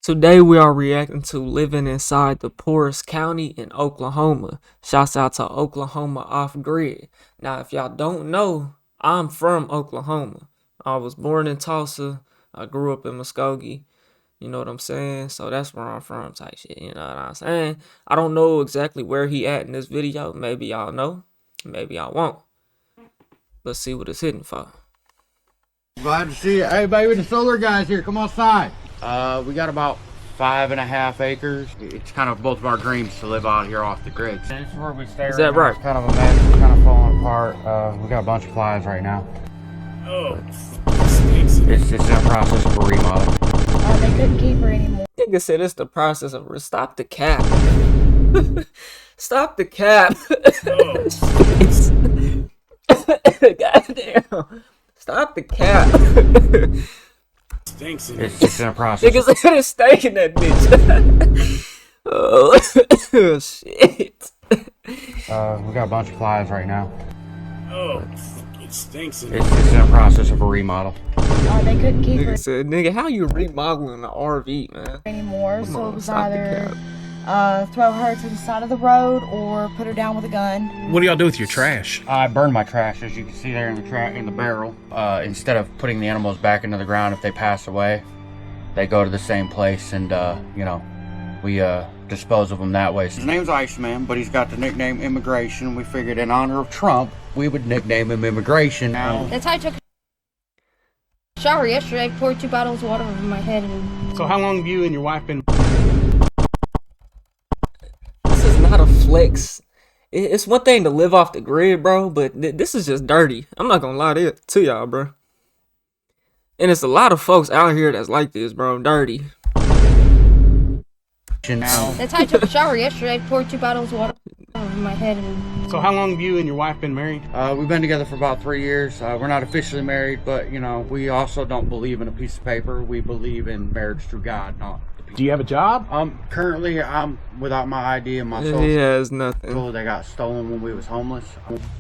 Today we are reacting to living inside the poorest county in Oklahoma. Shouts out to Oklahoma Off Grid. Now, if y'all don't know, I'm from Oklahoma. I was born in Tulsa. I grew up in Muskogee. You know what I'm saying? So that's where I'm from type shit. You know what I'm saying? I don't know exactly where he at in this video. Maybe y'all know. Maybe y'all won't. Let's see what it's hitting for. Glad to see you. Hey, baby, the solar guys here. Come outside. We got about 5.5 acres. It's kind of both of our dreams to live out here off the grid. This is where we stay. Is that right? It's kind of a mess. It's kind of falling apart. We got a bunch of flies right now. Oh, it's in a process of a remodel. They couldn't keep her anymore. Nigga said it's the process of stop the cap. Stop the cap. Goddamn. Stop the cap. Stinks in It's just in a process. Niggas said it's steak in that bitch. Oh shit. We got a bunch of flies right now. Oh, it stinks in It's in a process of a remodel. They couldn't keep her Nigga said, nigga, how you remodeling an RV, man? anymore, Come so on, it was stop the either cap. throw her to the side of the road or put her down with a gun. What do y'all do with your trash? I burned my trash, as you can see there in the barrel. Instead of putting the animals back into the ground if they pass away, they go to the same place, and you know, we dispose of them that way. His name's Iceman, but he's got the nickname Immigration. We figured in honor of Trump, we would nickname him Immigration. Now, That's how I took a shower yesterday. I poured 2 bottles of water over my head and So how long have you and your wife been? This is not a flex. It's one thing to live off the grid, bro, but this is just dirty. I'm not gonna lie to y'all, bro. And it's a lot of folks out here that's like this, bro. Dirty. now, that's how I took a shower yesterday. I poured 2 bottles of water over my head and So how long have you and your wife been married? we've been together for about 3 years. We're not officially married, but you know, we also don't believe in a piece of paper. We believe in marriage through God, not the piece. Do you have a job? Currently, I'm without my ID and my social. He has nothing. They got stolen when we was homeless.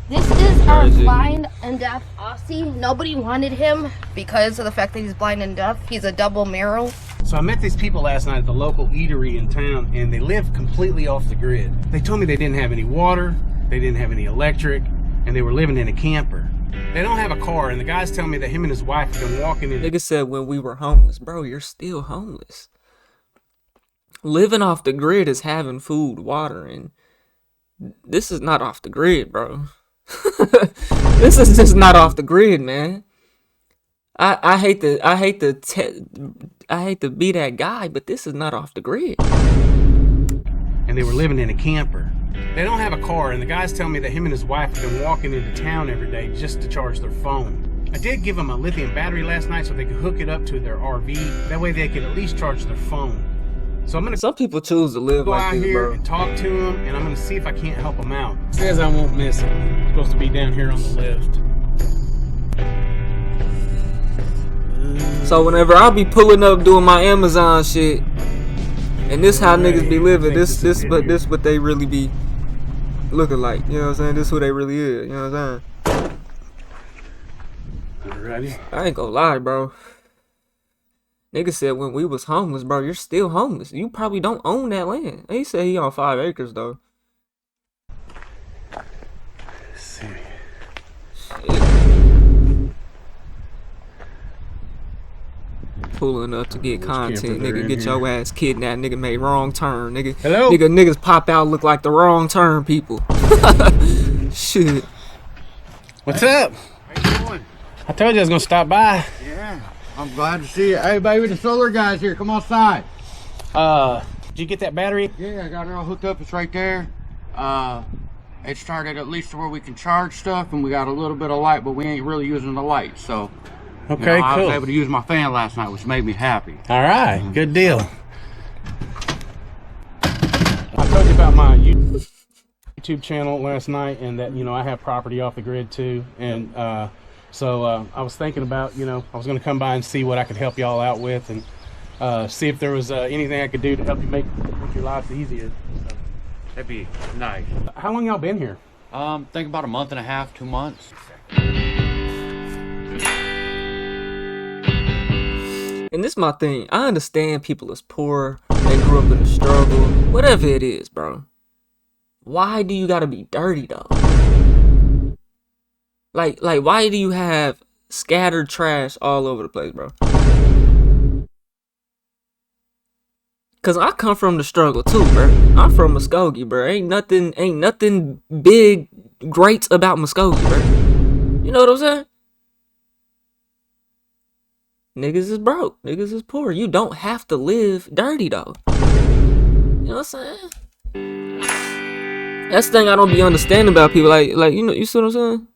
this is our Crazy. blind and deaf Aussie. Nobody wanted him because of the fact that he's blind and deaf. He's a double Merrill. So I met these people last night at the local eatery in town, and they live completely off the grid. They told me they didn't have any water, they didn't have any electric, and they were living in a camper. They don't have a car, and the guy's telling me that him and his wife have been walking in. Nigga said when we were homeless, bro, you're still homeless. Living off the grid is having food, water, and this is not off the grid, bro. This is just not off the grid, man. I hate to be that guy, but this is not off the grid. And they were living in a camper. They don't have a car, and the guy's telling me that him and his wife have been walking into town every day just to charge their phone. I did give them a lithium battery last night so they could hook it up to their RV. That way they could at least charge their phone. So I'm gonna Some people choose to live go like out this, here bro. and talk to them, and I'm gonna see if I can't help them out. Says I won't miss it. I'm supposed to be down here on the left. So whenever I be pulling up doing my Amazon shit, and this how niggas be living, this what they really be looking like. You know what I'm saying? This who they really is. You know what I'm saying? Alrighty. I ain't gonna lie, bro. Nigga said when we was homeless, bro, you're still homeless. You probably don't own that land. He said he on 5 acres though. Let's see. Pulling up to get content, camper they're nigga. in Get here? your ass kidnapped, nigga. Made wrong turn, nigga. Hello? Niggas pop out look like the wrong turn people. Shit. What's up? how you doing? I told you I was gonna stop by. Yeah, I'm glad to see you. Hey, baby, the solar guys here. Come outside. Did you get that battery? Yeah, I got it all hooked up. It's right there. It started at least to where we can charge stuff, and we got a little bit of light, but we ain't really using the light. So, Okay, I was cool. able to use my fan last night, which made me happy. All right, good deal. I told you about my YouTube channel last night, and that, you know, I have property off the grid too, and so I was thinking about, you know, I was going to come by and see what I could help y'all out with, and see if there was anything I could do to help you make your lives easier. So, That'd be nice. how long y'all been here? Think about a month and a half, 2 months. And this my thing. I understand people is poor, they grew up in the struggle, whatever it is, bro. Why do you gotta be dirty though? Like why do you have scattered trash all over the place, bro? Cause I come from the struggle too, bro. I'm from Muskogee, bro. Ain't nothing big great about Muskogee, bro. You know what I'm saying? Niggas is broke. Niggas is poor. You don't have to live dirty though. You know what I'm saying? That's the thing I don't be understanding about people. Like you see what I'm saying?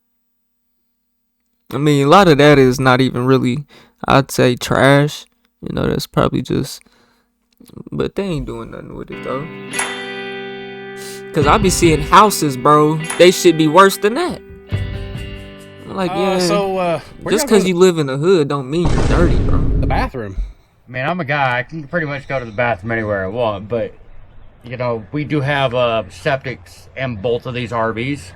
I mean, a lot of that is not even really, I'd say, trash. You know, that's probably just, but they ain't doing nothing with it though. Cause I be seeing houses, bro. They should be worse than that. I'm like, yeah. Just cause you live in the hood don't mean you're dirty, bro. The bathroom. I mean, I'm a guy. I can pretty much go to the bathroom anywhere I want, but you know, we do have septics in both of these RVs.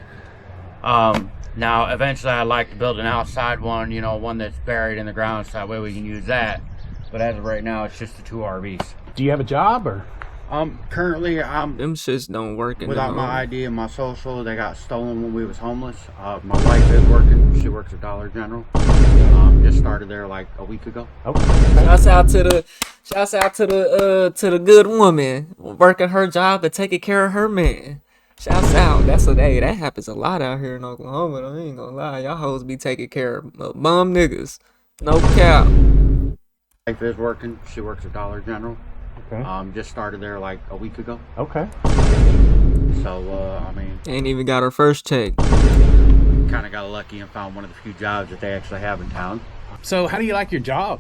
Now, eventually, I'd like to build an outside one, you know, one that's buried in the ground, so that way we can use that. But as of right now, it's just the two RVs. Do you have a job or? Currently, Them shits don't work. Without my ID and my social, they got stolen when we was homeless. My wife is working. She works at Dollar General. Just started there like a week ago. Okay. Shouts out to the good woman working her job and taking care of her man. Shouts out. That happens a lot out here in Oklahoma. I ain't gonna lie, y'all hoes be taking care of bum niggas. No cap. My wife is working. She works at Dollar General. Okay. Just started there like a week ago. Okay. So I mean, Ain't even got her first check. kind of got lucky and found one of the few jobs that they actually have in town. So how do you like your job?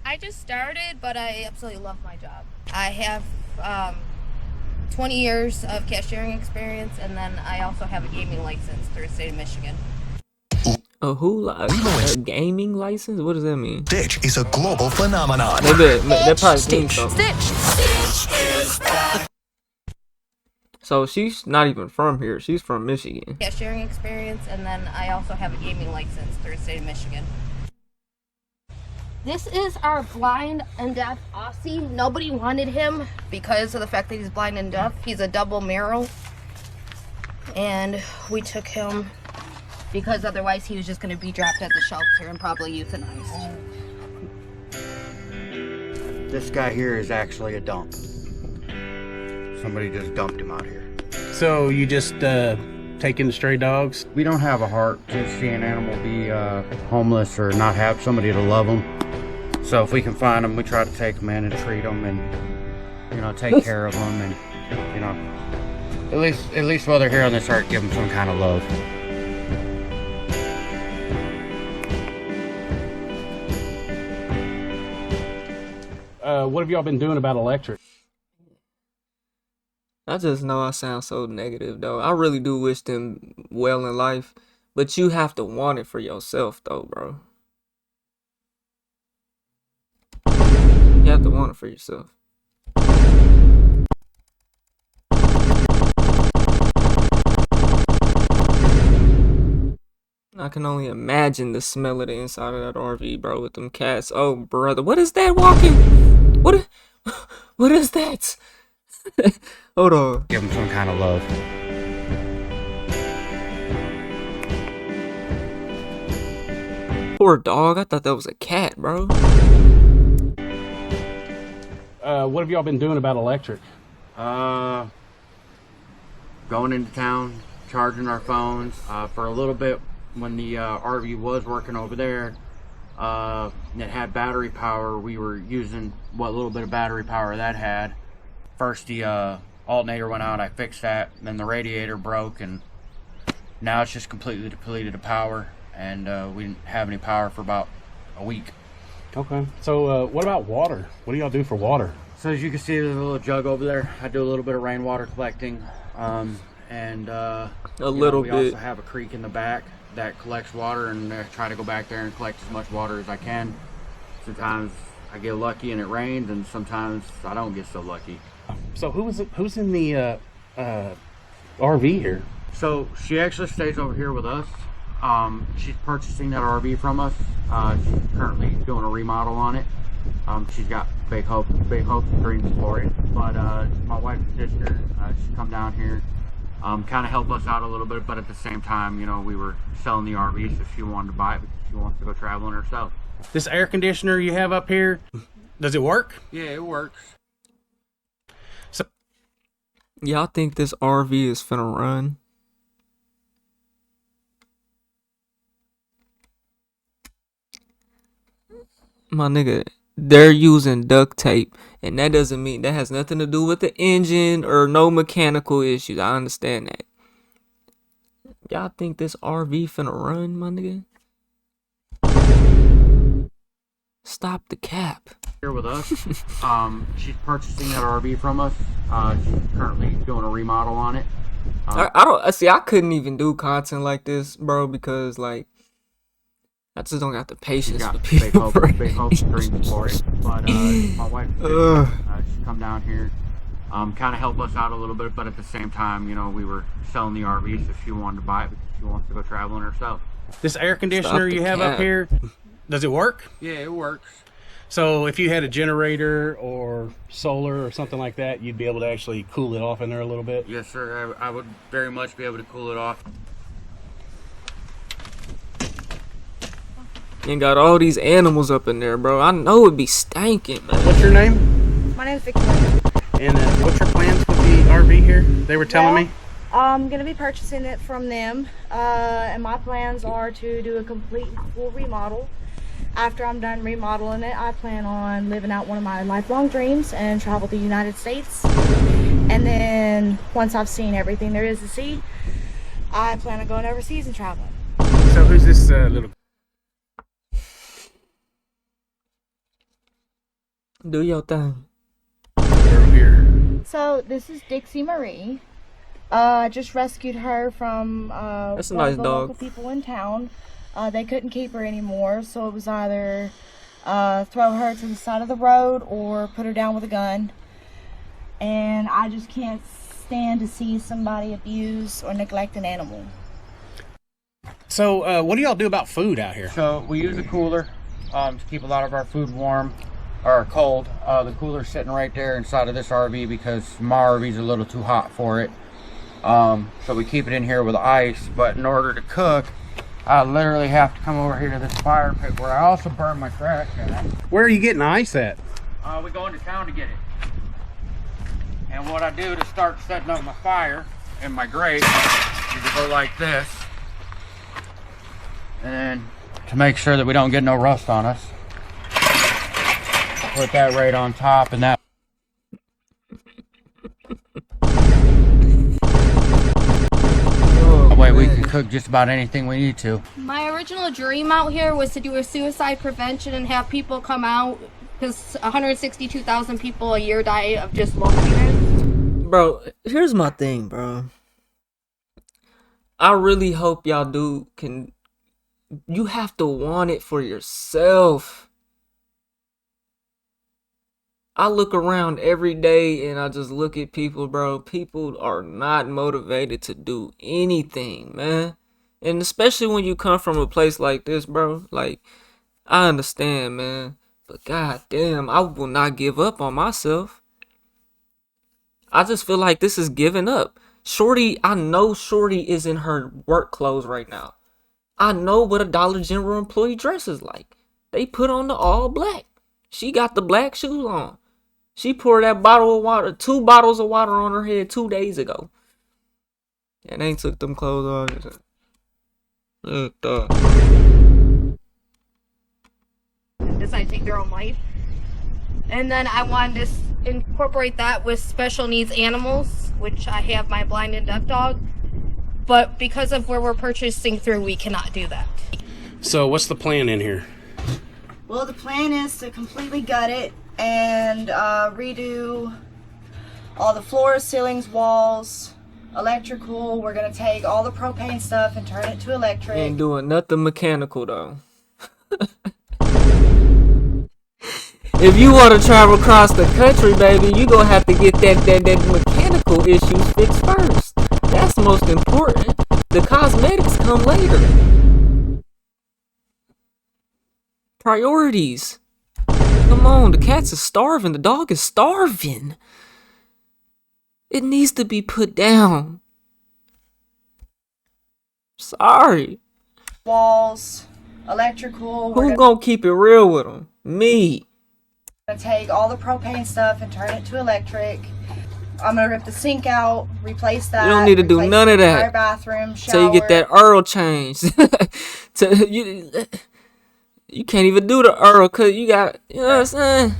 I just started, but I absolutely love my job. I have 20 years of cashiering experience, and then I also have a gaming license through the state of Michigan. A gaming license? What does that mean? Stitch is a global phenomenon. That probably means Stitch. something. Stitch. So she's not even from here. She's from Michigan. Cashiering experience, and then I also have a gaming license through the state of Michigan. This is our blind and deaf Aussie. Nobody wanted him because of the fact that he's blind and deaf. He's a double Merrill. And we took him because otherwise he was just going to be dropped at the shelter and probably euthanized. This guy here is actually a dump. Somebody just dumped him out here. So you just take in the stray dogs? We don't have a heart to see an animal be homeless or not have somebody to love them. So if we can find them, we try to take them in and treat them and, you know, take care of them and, you know, at least while they're here on this earth, give them some kind of love. What have y'all been doing about electric? I just know I sound so negative, though. I really do wish them well in life, but you have to want it for yourself, though, bro. You have to want it for yourself. I can only imagine the smell of the inside of that RV, bro, with them cats. Oh, brother, what is that walking? What is that? Hold on. Give them some kind of love. Poor dog. I thought that was a cat, bro. What have y'all been doing about electric? Going into town, charging our phones. For a little bit, when the RV was working over there, it had battery power. We were using what little bit of battery power that had. First, the alternator went out. I fixed that. Then the radiator broke, and now it's just completely depleted of power. And we didn't have any power for about a week. Okay. So what about water? What do y'all do for water? So as you can see, there's a little jug over there. I do a little bit of rainwater collecting, and we also have a creek in the back that collects water, and I try to go back there and collect as much water as I can. Sometimes I get lucky and it rains, and sometimes I don't get so lucky. So who's in the RV here? So she actually stays over here with us. She's purchasing that RV from us. She's currently doing a remodel on it. She's got big hopes and dreams for it. But my wife's sister, she come down here, kind of help us out a little bit. But at the same time, you know, we were selling the RV, so she wanted to buy it because she wants to go traveling herself. This air conditioner you have up here, does it work? Yeah, it works. So Y'all think this RV is finna run? My nigga, they're using duct tape, and that doesn't mean that has nothing to do with the engine or no mechanical issues. I understand that. Y'all think this RV finna run, my nigga? Stop the cap. Here with us. She's purchasing that RV from us. She's currently doing a remodel on it. I don't see. I couldn't even do content like this, bro, because like I just don't got the patience Got for people. big hopes and dreams for it. But my wife, she come down here, kind of help us out a little bit. But at the same time, you know, we were selling the RV, so she wanted to buy it because she wants to go traveling herself. this air conditioner you have up here, does it work? Yeah, it works. So if you had a generator or solar or something like that, you'd be able to actually cool it off in there a little bit? Yes, sir. I would very much be able to cool it off. And got all these animals up in there, bro. I know it'd be stanking, man. What's your name? My name's Victoria. And what's your plans with the RV here? They were telling me. I'm gonna be purchasing it from them, and my plans are to do a complete full remodel. After I'm done remodeling it, I plan on living out one of my lifelong dreams and travel the United States. And then once I've seen everything there is to see, I plan on going overseas and traveling. So who's this little Do your thing. girl here? So this is Dixie Marie. I just rescued her from That's a one nice of the dog. local people in town. They couldn't keep her anymore, so it was either throw her to the side of the road or put her down with a gun. And I just can't stand to see somebody abuse or neglect an animal. So what do y'all do about food out here? So we use a cooler to keep a lot of our food warm or cold. The cooler's sitting right there inside of this RV because my RV's a little too hot for it. So we keep it in here with ice. But in order to cook, I literally have to come over here to this fire pit where I also burn my trash at. Where are you getting ice at? We go into town to get it. And what I do to start setting up my fire in my grate is to go like this. And then to make sure that we don't get no rust on us, put that right on top, and that way we can cook just about anything we need to. My original dream out here was to do a suicide prevention and have people come out because 162,000 people a year die of just loneliness. Bro, here's my thing, bro. I really hope y'all can. You have to want it for yourself. I look around every day and I just look at people, bro. People are not motivated to do anything, man. And especially when you come from a place like this, bro. Like, I understand, man. But goddamn, I will not give up on myself. I just feel like this is giving up. Shorty, I know Shorty is in her work clothes right now. I know what a Dollar General employee dresses like. They put on the all black. She got the black shoes on. She poured that bottle of water, 2 bottles of water on her head 2 days ago. And they took them clothes off. Decide to take their own life. And then I wanted to incorporate that with special needs animals, which I have my blind and deaf dog. But because of where we're purchasing through, we cannot do that. So what's the plan in here? Well, the plan is to completely gut it and redo all the floors, ceilings, walls, electrical. We're gonna take all the propane stuff and turn it to electric. Ain't doing nothing mechanical though. If you want to travel across the country, baby, you gonna have to get that mechanical issues fixed first. That's most important. The cosmetics come later. Priorities. Come on, the cats are starving. The dog is starving. It needs to be put down. Sorry. Walls, electrical. We're Who gonna keep it real with them? Me. gonna take all the propane stuff and turn it to electric. I'm gonna rip the sink out, replace that. You don't need to do replace none of the entire that bathroom, shower. till you get that Earl changed. You can't even do the Earl cause you got, you know what I'm saying?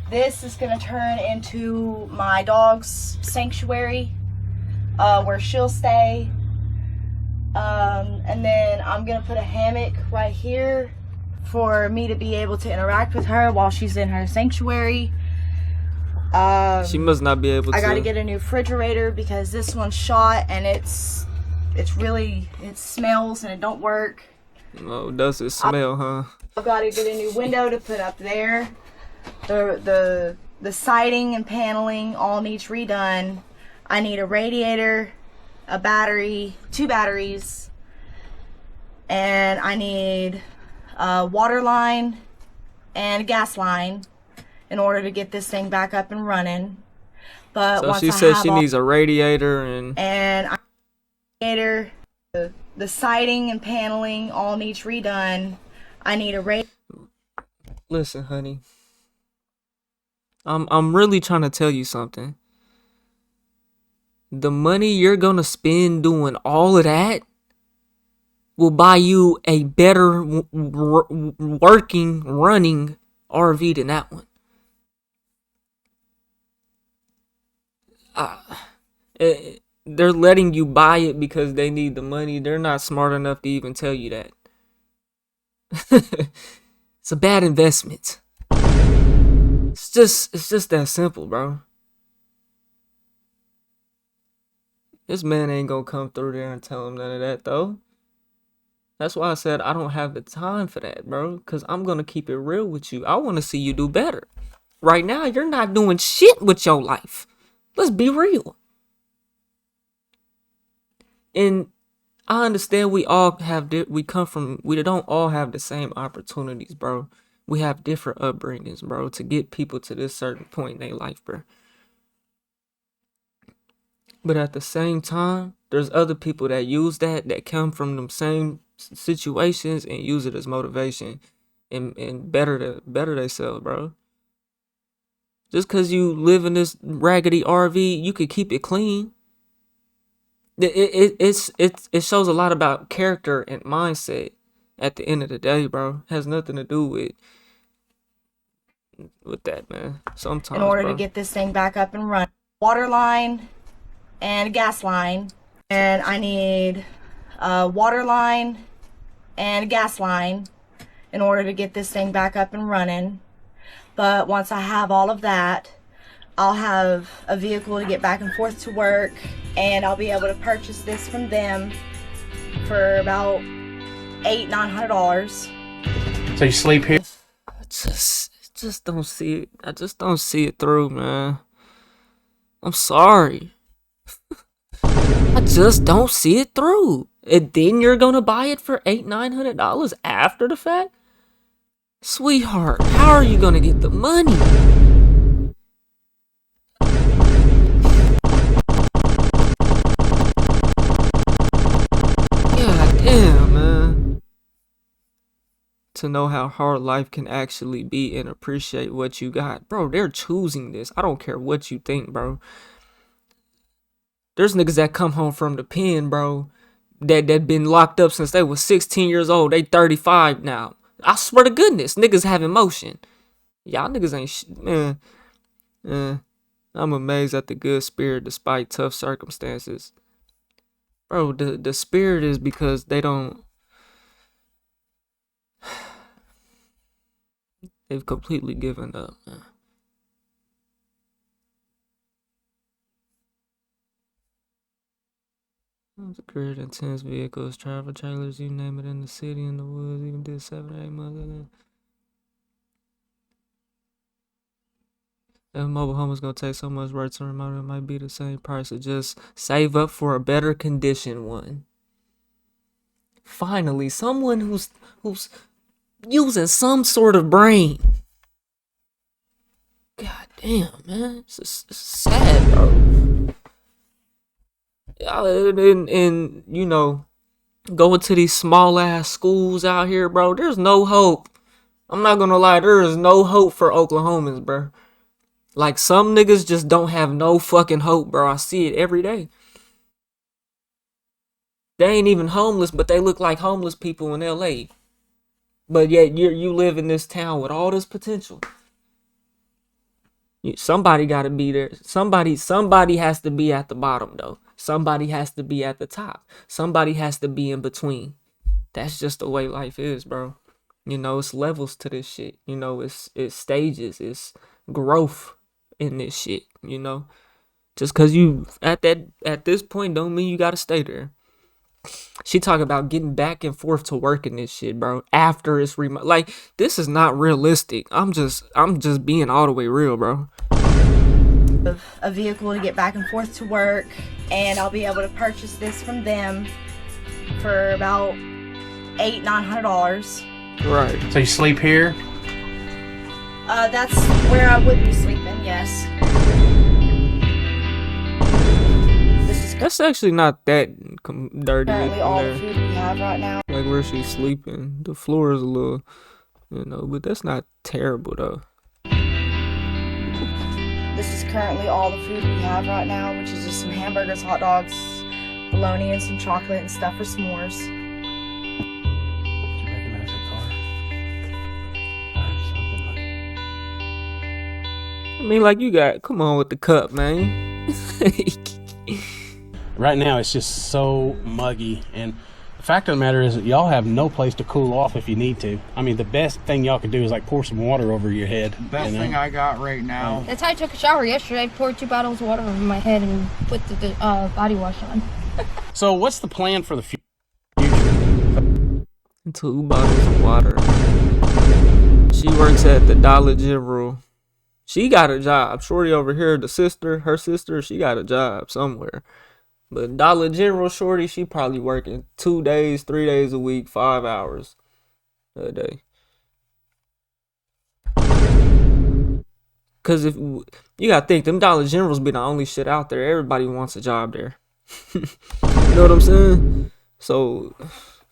This is gonna turn into my dog's sanctuary, where she'll stay. And then I'm gonna put a hammock right here for me to be able to interact with her while she's in her sanctuary. She must not be able to. I gotta get a new refrigerator because this one's shot and it smells and it don't work. Oh, does it smell, huh? I've gotta get a new window to put up there. The siding and paneling all needs redone. I need a radiator, a battery, 2 batteries, and I need a water line and a gas line in order to get this thing back up and running. But So once she I says have she all- needs a radiator and radiator, the siding and paneling all needs redone. I need a radiator. listen, honey. I'm really trying to tell you something. The money you're gonna spend doing all of that will buy you a better working, running RV than that one. They're letting you buy it because they need the money. They're not smart enough to even tell you that. It's a bad investment. It's just that simple, bro. This man ain't gonna come through there and tell him none of that, though. That's why I said I don't have the time for that, bro. Because I'm gonna keep it real with you. I want to see you do better. Right now, you're not doing shit with your life. Let's be real. And I understand we all have, we don't all have the same opportunities, bro. We have different upbringings, bro, to get people to this certain point in their life, bro. But at the same time, there's other people that use that come from them same situations and use it as motivation and better themselves, bro. Just cause you live in this raggedy RV, you could keep it clean. It shows a lot about character and mindset. At the end of the day, bro, it has nothing to do with that, man. Sometimes, In order bro. to get this thing back up and running. Water line and a gas line. And I need a water line and a gas line in order to get this thing back up and running. But once I have all of that, I'll have a vehicle to get back and forth to work, and I'll be able to purchase this from them for about $800-900. So you sleep here? I just don't see it. I just don't see it through, man. I'm sorry. I just don't see it through. And then you're gonna buy it for $800-900 after the fact? Sweetheart, how are you gonna get the money? God damn, man. To know how hard life can actually be and appreciate what you got. Bro, they're choosing this. I don't care what you think, bro. There's niggas that come home from the pen, bro, that been locked up since they was 16 years old. They 35 now. I swear to goodness, niggas have emotion. Y'all niggas ain't man. I'm amazed at the good spirit despite tough circumstances. Bro, the spirit is because they've completely given up, man. To create intense vehicles, travel trailers, you name it, in the city, in the woods, even did 7 or 8 months. If mobile home is gonna take so much work to remodel, it might be the same price, so just save up for a better condition one. Finally, someone who's using some sort of brain. God damn, man. It's sad, bro. And you know, going to these small ass schools out here, bro, there's no hope. I'm not gonna lie, there is no hope for Oklahomans, bro. Like, some niggas just don't have no fucking hope, bro. I see it every day. They ain't even homeless, but they look like homeless people in LA. But yet you live in this town with all this potential. Somebody gotta be there. Somebody has to be at the bottom though. Somebody has to be at the top. Somebody has to be in between. That's just the way life is, bro. You know, it's levels to this shit. You know, it's stages. It's growth in this shit. You know, just cause you at this point don't mean you gotta stay there. She talk about getting back and forth to work in this shit, bro. After it's like, this is not realistic. I'm just being all the way real, bro. A vehicle to get back and forth to work, and I'll be able to purchase this from them for about $900. Right. So you sleep here? That's where I would be sleeping, yes. That's actually not that dirty. Currently all the food we have right now. Like where she's sleeping, the floor is a little, you know, but that's not terrible though. This is currently all the food we have right now, which is just some hamburgers, hot dogs, bologna, and some chocolate and stuff for s'mores. Do you recognize that car? Or something like... I mean, like, you got, come on with the cup, man. Right now, it's just so muggy, and the fact of the matter is that y'all have no place to cool off if you need to. I mean, the best thing y'all can do is like pour some water over your head. Best thing I got right now. That's how I took a shower yesterday. I poured 2 bottles of water over my head and put the body wash on. So, what's the plan for the future? 2 bottles of water. She works at the Dollar General. She got a job. Shorty over here, her sister, she got a job somewhere. But Dollar General shorty, she probably working 2 days, 3 days a week, 5 hours a day. Cause if you gotta think, them Dollar Generals be the only shit out there. Everybody wants a job there. You know what I'm saying? So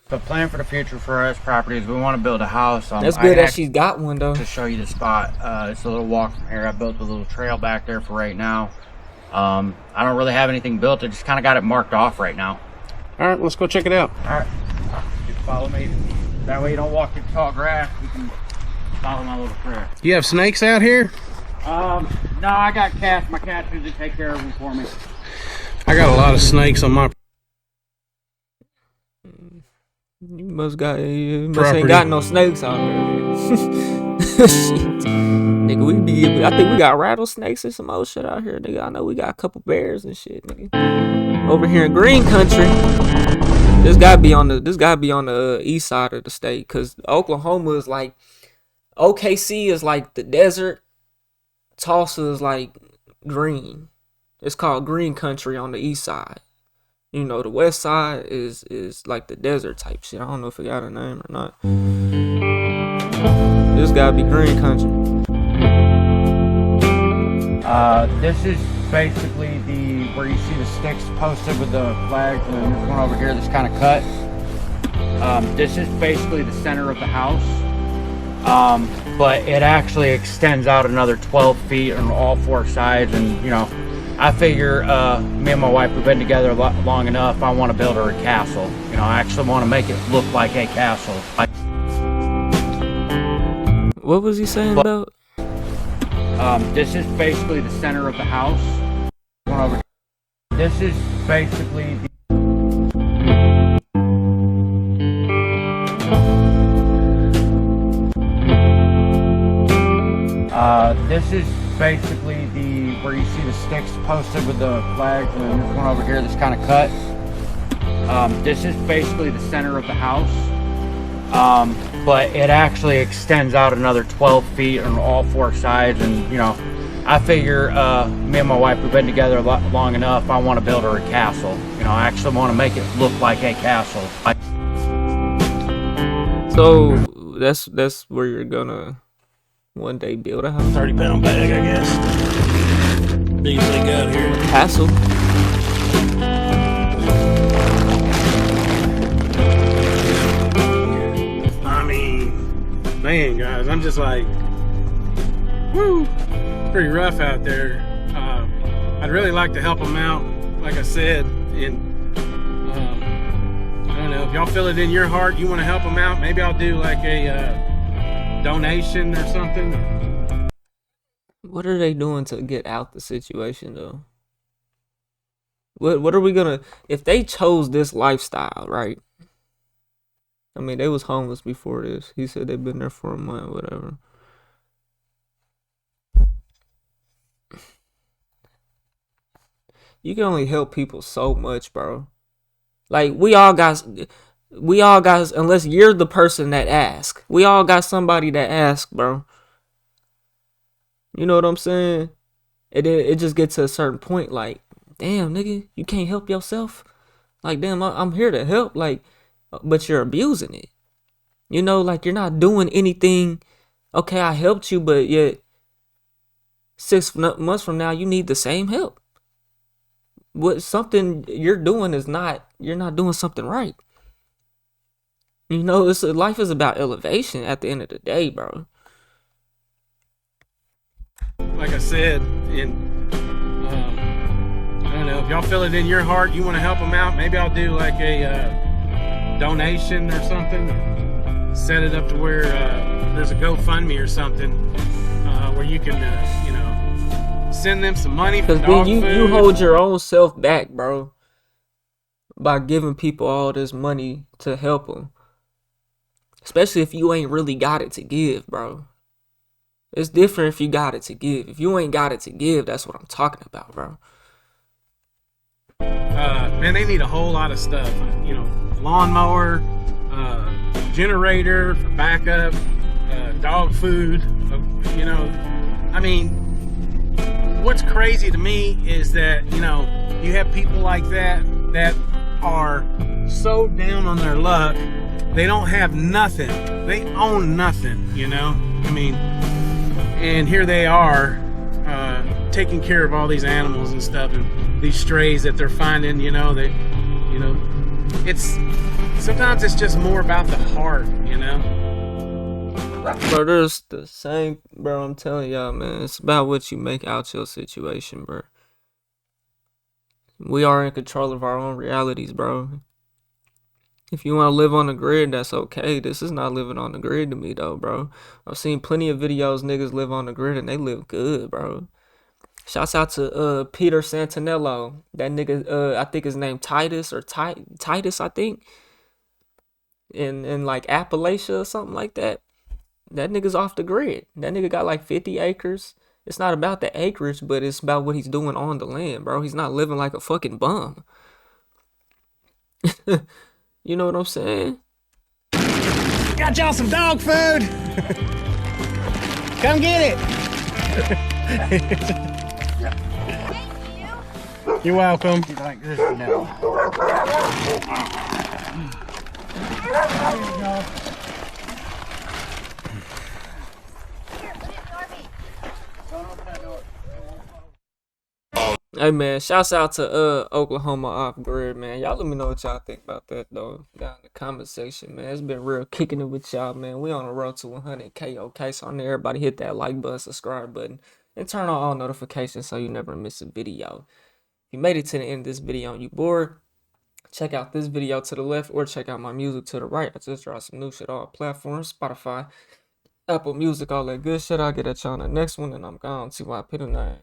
The plan for the future for us property is we want to build a house. That's good that she's got one though. To show you the spot, it's a little walk from here. I built a little trail back there for right now. I don't really have anything built. I just kind of got it marked off right now. All right, let's go check it out. All right, just follow me. That way you don't walk through tall grass. You can follow my little trail. You have snakes out here? No, I got cats. My cats usually take care of them for me. I got a lot of snakes on my You must ain't got no snakes out there. Shit. Nigga, I think we got rattlesnakes and some old shit out here, nigga. I know we got a couple bears and shit, nigga. Over here in green country, this gotta be on the east side of the state, cause Oklahoma is like, OKC is like the desert, Tulsa is like green. It's called green country on the east side. You know, the west side is like the desert type shit. I don't know if it got a name or not. This gotta be green country. This is basically where you see the sticks posted with the flags, and then there's one over here that's kind of cut. This is basically the center of the house, but it actually extends out another 12 feet on all 4 sides, and you know, I figure me and my wife have been together long enough. I want to build her a castle. You know, I actually want to make it look like a castle. What was he saying about? This is basically the center of the house. One over. This is basically this is basically where you see the sticks posted with the flags, and then there's one over here that's kind of cut. This is basically the center of the house, but it actually extends out another 12 feet on all 4 sides, and you know, I figure me and my wife have been together long enough. I want to build her a castle. You know, I actually want to make it look like a castle. So that's where you're gonna one day build a house. 30-pound bag, I guess. These they got here. Hassle. I mean, man, guys, I'm just like, woo, pretty rough out there. I'd really like to help them out, like I said, and I don't know, if y'all feel it in your heart, you want to help them out, maybe I'll do like a donation or something. What are they doing to get out the situation though? What are we gonna, if they chose this lifestyle, right? I mean, they was homeless before this. He said they've been there for a month, whatever. You can only help people so much, bro. Like we all got, unless you're the person that asks, we all got somebody that asks, bro. You know what I'm saying? And then it just gets to a certain point, like, damn, nigga, you can't help yourself. Like, damn, I'm here to help, like, but you're abusing it. You know, like you're not doing anything. Okay, I helped you, but yet 6 months from now, you need the same help. What something you're doing is not, you're not doing something right. You know, life is about elevation at the end of the day, bro. Like I said, and I don't know, if y'all feel it in your heart, you want to help them out, maybe I'll do like a donation or something. Set it up to where there's a GoFundMe or something where you can, you know, send them some money for Because dog then food. you hold your own self back, bro, by giving people all this money to help them. Especially if you ain't really got it to give, bro. It's different if you got it to give. If you ain't got it to give, that's what I'm talking about, bro. Man, they need a whole lot of stuff. You know, lawnmower, generator for backup, dog food. You know, I mean, what's crazy to me is that, you know, you have people like that are so down on their luck, they don't have nothing. They own nothing, you know? I mean, and here they are taking care of all these animals and stuff, and these strays that they're finding, you know, that, you know, it's sometimes it's just more about the heart, you know? Bro, there's the same, bro, I'm telling y'all, man. It's about what you make out your situation, bro. We are in control of our own realities, bro. If you want to live on the grid, that's okay. This is not living on the grid to me, though, bro. I've seen plenty of videos niggas live on the grid and they live good, bro. Shouts out to Peter Santinello. That nigga, I think his name Titus or Titus, I think. In like Appalachia or something like that. That nigga's off the grid. That nigga got like 50 acres. It's not about the acreage, but it's about what he's doing on the land, bro. He's not living like a fucking bum. You know what I'm saying? Got y'all some dog food. Come get it. You're welcome. Like this now. Hey man, shouts out to Oklahoma off grid, man. Y'all let me know what y'all think about that though down in the comment section, man. It's been real kicking it with y'all, man. We on the road to 100K, okay? So I need everybody hit that like button, subscribe button, and turn on all notifications so you never miss a video. If you made it to the end of this video and you bored, check out this video to the left or check out my music to the right. I just dropped some new shit on all platforms, Spotify, Apple Music, all that good shit. I'll get at y'all on the next one, and I'm gone. See why I put in that.